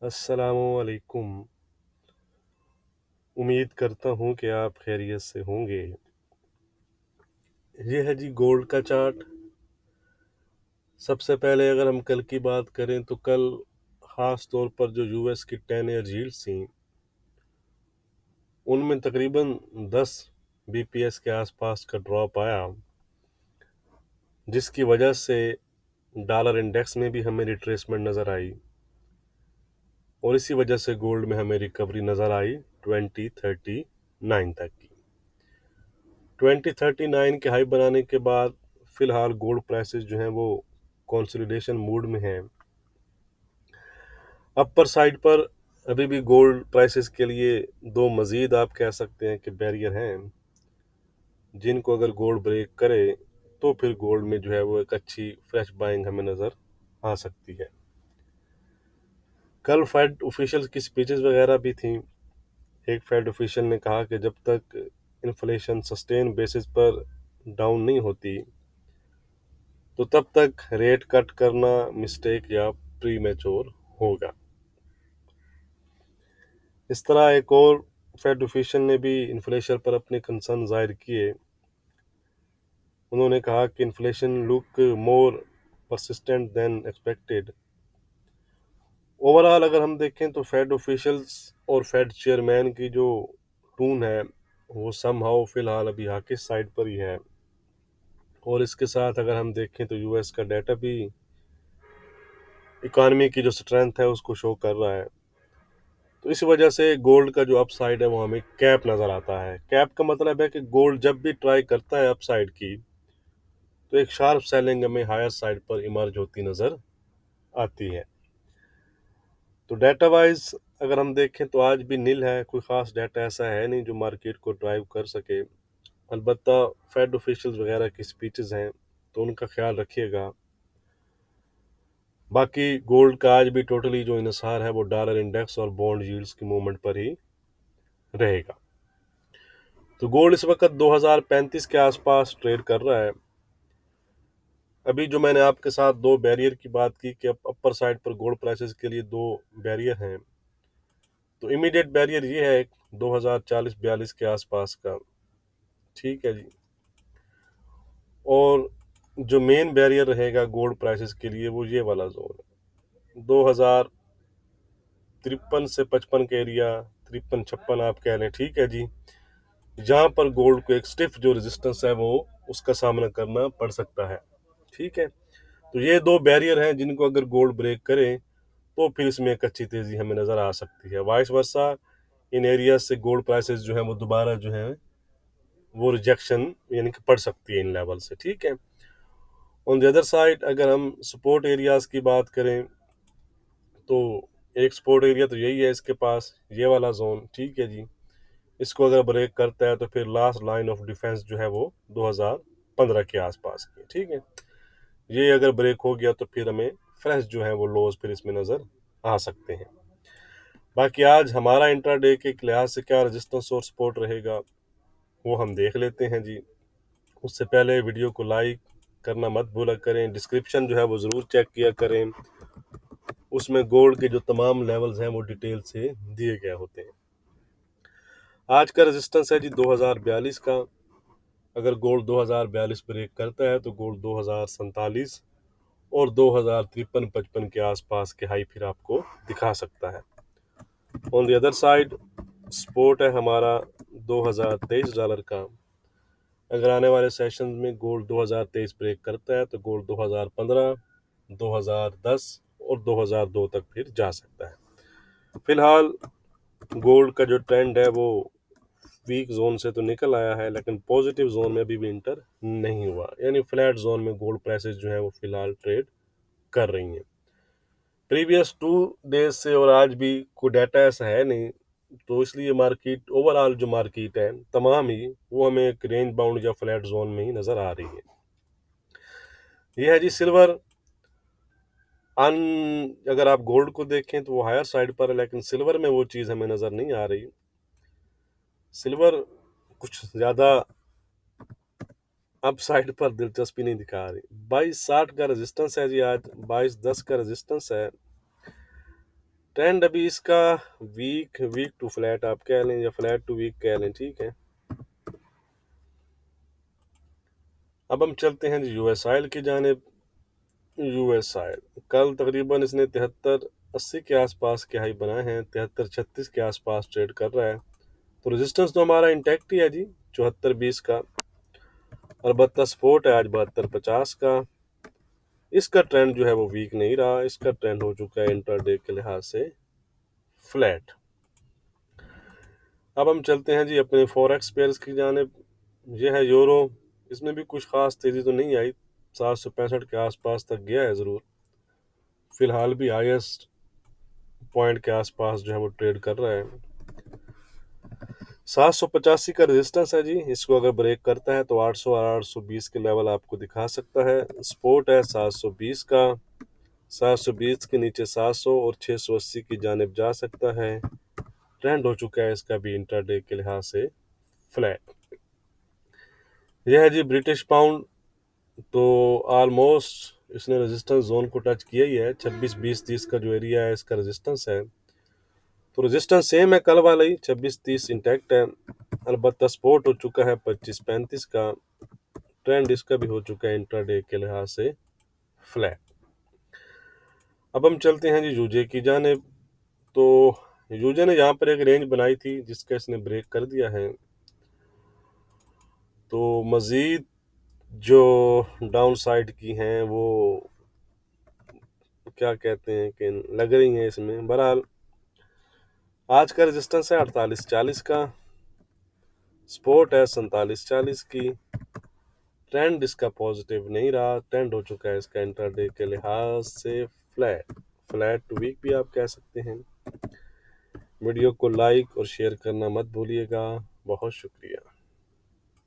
अस्सलामुअलैकुम। उम्मीद करता हूँ कि आप खैरियत से होंगे। ये है जी गोल्ड का चार्ट। सबसे पहले अगर हम कल की बात करें तो कल ख़ास तौर पर जो यूएस की 10 ईयर यील्ड्स थी उनमें तकरीबन 10 बीपीएस के आसपास का ड्रॉप आया, जिसकी वजह से डॉलर इंडेक्स में भी हमें रिट्रेसमेंट नज़र आई और इसी वजह से गोल्ड में हमें रिकवरी नज़र आई 2039 तक की। 2039 के हाई बनाने के बाद फिलहाल गोल्ड प्राइसेस जो हैं वो कंसोलिडेशन मूड में हैं। अपर साइड पर अभी भी गोल्ड प्राइसेस के लिए दो मज़ीद आप कह सकते हैं कि बैरियर हैं, जिनको अगर गोल्ड ब्रेक करे तो फिर गोल्ड में जो है वो एक अच्छी फ्रेश बाइंग हमें नज़र आ सकती है। कल फेड ऑफिशियल्स की स्पीचेस वगैरह भी थी। एक फेड ऑफिशियल ने कहा कि जब तक इन्फ्लेशन सस्टेन बेसिस पर डाउन नहीं होती तो तब तक रेट कट करना मिस्टेक या प्री मैच्योर होगा। इस तरह एक और फेड ऑफिशियल ने भी इन्फ्लेशन पर अपने कंसर्न जाहिर किए। उन्होंने कहा कि inflation look more persistent then expected. Overall अगर हम देखें तो फेड ऑफिशियल्स और फेड चेयरमैन की जो टून है वो समहाउ फिलहाल अभी हाकिस साइड पर ही है। और इसके साथ अगर हम देखें तो यूएस का डाटा भी इकॉनमी की जो स्ट्रेंथ है उसको शो कर रहा है। तो इस वजह से गोल्ड का जो अपसाइड है वो हमें कैप नज़र आता है। कैप का मतलब है कि गोल्ड जब भी ट्राई करता है अपसाइड की तो एक शार्प सेलिंग हमें हायर साइड पर इमर्ज होती नज़र आती है। तो डाटा वाइज अगर हम देखें तो आज भी नील है, कोई ख़ास डाटा ऐसा है नहीं जो मार्केट को ड्राइव कर सके। अलबत्ता फेड ऑफिशियल्स वगैरह की स्पीचेस हैं तो उनका ख्याल रखिएगा। बाकी गोल्ड का आज भी टोटली जो इन्हिसार है वो डॉलर इंडेक्स और बॉन्ड यील्ड्स की मूवमेंट पर ही रहेगा। तो गोल्ड इस वक्त 2035 के आसपास ट्रेड कर रहा है। अभी जो मैंने आपके साथ दो बैरियर की बात की कि अपर साइड पर गोल्ड प्राइसेस के लिए दो बैरियर हैं, तो इमीडिएट बैरियर ये है 2040-42 के आसपास का। ठीक है जी। और जो मेन बैरियर रहेगा गोल्ड प्राइसेस के लिए वो ये वाला जोन है 2053 से 55 के एरिया, 53-56 आप कह लें। ठीक है जी। जहाँ पर गोल्ड को एक स्टिफ जो रेजिस्टेंस है वो उसका सामना करना पड़ सकता है। ठीक है। तो ये दो बैरियर हैं जिनको अगर गोल्ड ब्रेक करे तो फिर इसमें एक अच्छी तेजी हमें नजर आ सकती है। वाइस वर्सा इन एरियाज से गोल्ड प्राइसेस जो है वो दोबारा जो है वो रिजेक्शन यानी कि पड़ सकती है इन लेवल से। ठीक है। ऑन द अदर साइड अगर हम सपोर्ट एरियाज की बात करें तो एक सपोर्ट एरिया तो यही है इसके पास, ये वाला जोन। ठीक है जी। इसको अगर ब्रेक करता है तो फिर लास्ट लाइन ऑफ डिफेंस जो है वो 2015 के आसपास की। ठीक है। ये अगर ब्रेक हो गया तो फिर हमें फ्रेश जो है वो लोज फिर इसमें नज़र आ सकते हैं। बाकी आज हमारा इंट्राडे के लिहाज से क्या रेजिस्टेंस और सपोर्ट रहेगा वो हम देख लेते हैं जी। उससे पहले वीडियो को लाइक करना मत भूला करें, डिस्क्रिप्शन जो है वो ज़रूर चेक किया करें, उसमें गोल्ड के जो तमाम लेवल्स हैं वो डिटेल से दिए गए होते हैं। आज का रेजिस्टेंस है जी 2042 का। अगर गोल्ड 2042 ब्रेक करता है तो गोल्ड 2047 और 2053-55 के आसपास के हाई फिर आपको दिखा सकता है। On the other side support है हमारा 2023 डॉलर का। अगर आने वाले सेशन में गोल्ड 2023 ब्रेक करता है तो गोल्ड 2015, 2010 और 2002 तक फिर जा सकता है। फिलहाल गोल्ड का जो ट्रेंड है वो वीक जोन से तो निकल आया है लेकिन पॉजिटिव जोन में अभी भी इंटर नहीं हुआ, यानी फ्लैट जोन में गोल्ड प्राइसेस जो है वो फिलहाल ट्रेड कर रही हैं। प्रीवियस 2 डेज से और आज भी कोई डाटा ऐसा है नहीं, तो इसलिए मार्केट ओवरऑल जो मार्केट है तमाम ही वो हमें एक रेंज बाउंड या फ्लैट जोन में ही नज़र आ रही है। ये है जी सिल्वर। अन अगर आप गोल्ड को देखें तो वो हायर साइड पर है लेकिन सिल्वर में वो चीज़ हमें नज़र नहीं आ रही। सिल्वर कुछ ज़्यादा अप साइड पर दिलचस्पी नहीं दिखा रही। 2260 का रेजिस्टेंस है जी, आज 2210 का रेजिस्टेंस है। ट्रेंड अभी इसका वीक वीक टू फ्लैट आप कह लें या फ्लैट टू वीक कह लें, ठीक है। अब हम चलते हैं यूएस ऑयल की जानिब। यूएस ऑयल कल तकरीबन इसने 73-80 के आसपास के हाई बनाए हैं, 73-36 के आसपास ट्रेड कर रहा है। तो रेजिस्टेंस तो हमारा इंटैक्ट ही है जी, 74.20 का। अलबत्ता सपोर्ट है आज 72.50 का। इसका ट्रेंड जो है वो वीक नहीं रहा, इसका ट्रेंड हो चुका है इंट्राडे के लिहाज से फ्लैट। अब हम चलते हैं जी अपने फॉरेक्स पेयर्स की जानिब। ये है यूरो। इसमें भी कुछ खास तेजी तो नहीं आई, 765 के आसपास तक गया है ज़रूर, फिलहाल भी हाईएस्ट पॉइंट के आसपास जो है वो ट्रेड कर रहा है। 785 का रेजिस्टेंस है जी, इसको अगर ब्रेक करता है तो 800 और 820 के लेवल आपको दिखा सकता है। सपोर्ट है 720 का, 720 के नीचे 700 और 680 की जानिब जा सकता है। ट्रेंड हो चुका है इसका भी इंट्राडे के लिहाज से फ्लैट। यह है जी ब्रिटिश पाउंड। तो ऑलमोस्ट इसने रेजिस्टेंस जोन को टच किया ही है, 26-20-30 का जो एरिया है इसका रेजिस्टेंस है। तो रेजिस्टेंस सेम है कल वाला ही, 26-30 इंटैक्ट है। अलबत्ता सपोर्ट हो चुका है 25-35 का। ट्रेंड इसका भी हो चुका है इंट्राडे के लिहाज से फ्लैट। अब हम चलते हैं जी यूजे की जानिब। तो यूजे ने यहाँ पर एक रेंज बनाई थी जिसका इसने ब्रेक कर दिया है। तो मज़ीद जो डाउन साइड की हैं वो क्या कहते हैं कि लग रही हैं इसमें। बहरहाल आज का रेजिस्टेंस है 48-40 का, सपोर्ट है 47-40 की। ट्रेंड इसका पॉजिटिव नहीं रहा, ट्रेंड हो चुका है इसका इंट्राडे के लिहाज से फ्लैट, फ्लैट टू वीक भी आप कह सकते हैं। वीडियो को लाइक और शेयर करना मत भूलिएगा। बहुत शुक्रिया।